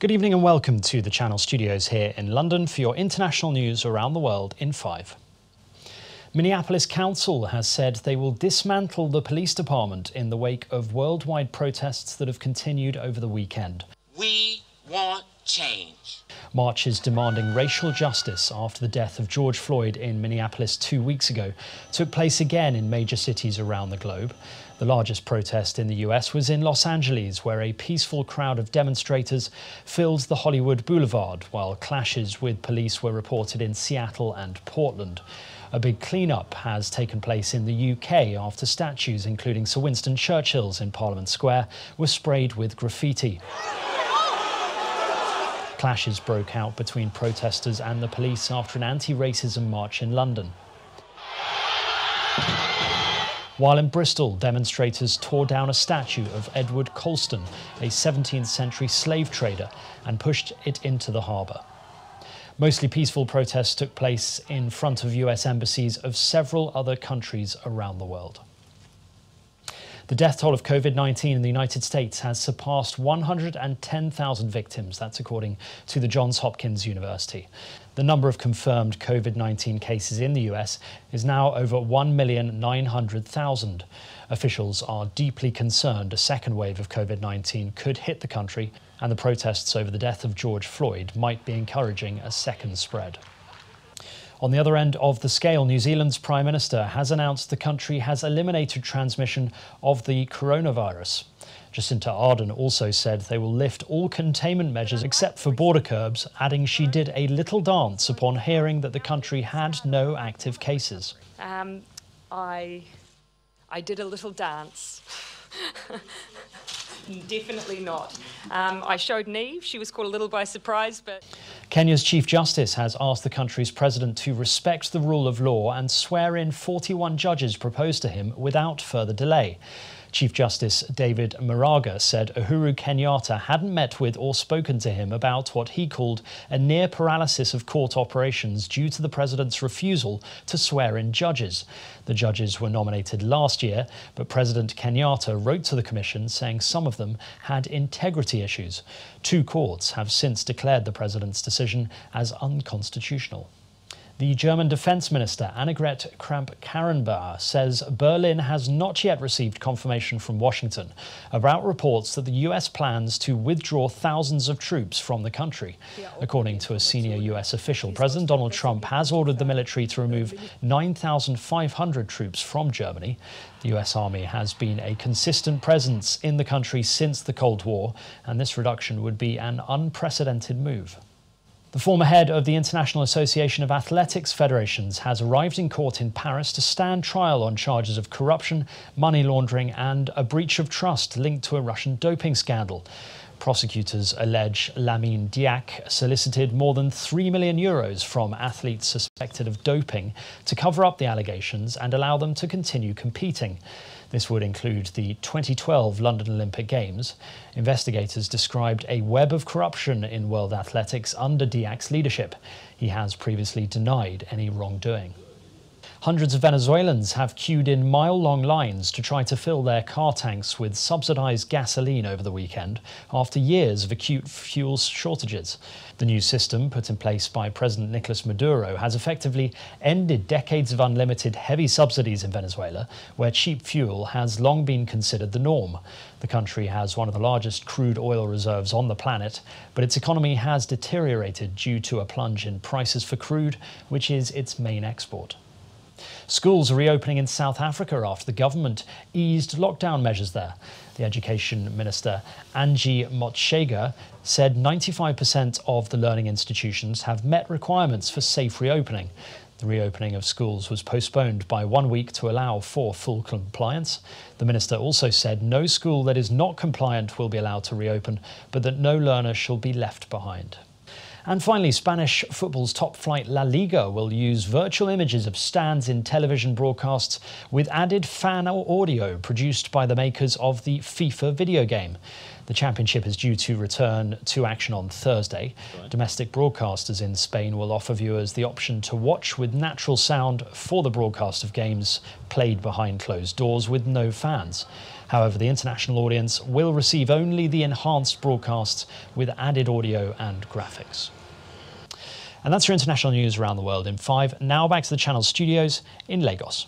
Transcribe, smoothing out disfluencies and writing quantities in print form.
Good evening and welcome to the Channel Studios here in London for your international news around the world in 5. Minneapolis Council has said they will dismantle the police department in the wake of worldwide protests that have continued over the weekend. We want change. Marches demanding racial justice after the death of George Floyd in Minneapolis 2 weeks ago took place again in major cities around the globe. The largest protest in the US was in Los Angeles, where a peaceful crowd of demonstrators filled the Hollywood Boulevard, while clashes with police were reported in Seattle and Portland. A big clean-up has taken place in the UK after statues, including Sir Winston Churchill's in Parliament Square, were sprayed with graffiti. Clashes broke out between protesters and the police after an anti-racism march in London. While in Bristol, demonstrators tore down a statue of Edward Colston, a 17th century slave trader, and pushed it into the harbour. Mostly peaceful protests took place in front of US embassies of several other countries around the world. The death toll of COVID-19 in the United States has surpassed 110,000 victims. That's according to the Johns Hopkins University. The number of confirmed COVID-19 cases in the US is now over 1,900,000. Officials are deeply concerned a second wave of COVID-19 could hit the country, and the protests over the death of George Floyd might be encouraging a second spread. On the other end of the scale, New Zealand's Prime Minister has announced the country has eliminated transmission of the coronavirus. Jacinda Ardern also said they will lift all containment measures except for border curbs, adding she did a little dance upon hearing that the country had no active cases. I did a little dance. Definitely not. I showed Neve. She was caught a little by surprise, but... Kenya's Chief Justice has asked the country's president to respect the rule of law and swear in 41 judges proposed to him without further delay. Chief Justice David Maraga said Uhuru Kenyatta hadn't met with or spoken to him about what he called a near paralysis of court operations due to the president's refusal to swear in judges. The judges were nominated last year, but President Kenyatta wrote to the commission saying some of them had integrity issues. 2 courts have since declared the president's decision as unconstitutional. The German Defence Minister Annegret Kramp-Karrenbauer says Berlin has not yet received confirmation from Washington about reports that the US plans to withdraw thousands of troops from the country. According to a senior US official, President Donald Trump has ordered the military to remove 9,500 troops from Germany. The US Army has been a consistent presence in the country since the Cold War, and this reduction would be an unprecedented move. The former head of the International Association of Athletics Federations has arrived in court in Paris to stand trial on charges of corruption, money laundering and a breach of trust linked to a Russian doping scandal. Prosecutors allege Lamine DIACK solicited more than €3 million from athletes suspected of doping to cover up the allegations and allow them to continue competing. This would include the 2012 London Olympic Games. Investigators described a web of corruption in world athletics under DIACK's leadership. He has previously denied any wrongdoing. Hundreds of Venezuelans have queued in mile-long lines to try to fill their car tanks with subsidised gasoline over the weekend after years of acute fuel shortages. The new system, put in place by President Nicolas Maduro, has effectively ended decades of unlimited heavy subsidies in Venezuela, where cheap fuel has long been considered the norm. The country has one of the largest crude oil reserves on the planet, but its economy has deteriorated due to a plunge in prices for crude, which is its main export. Schools are reopening in South Africa after the government eased lockdown measures there. The Education Minister, Angie Motshega, said 95% of the learning institutions have met requirements for safe reopening. The reopening of schools was postponed by 1 week to allow for full compliance. The minister also said no school that is not compliant will be allowed to reopen, but that no learner shall be left behind. And finally, Spanish football's top-flight La Liga will use virtual images of stands in television broadcasts with added fan audio produced by the makers of the FIFA video game. The championship is due to return to action on Thursday. Domestic broadcasters in Spain will offer viewers the option to watch with natural sound for the broadcast of games played behind closed doors with no fans. However, the international audience will receive only the enhanced broadcasts with added audio and graphics. And that's your international news around the world in 5. Now back to the channel studios in Lagos.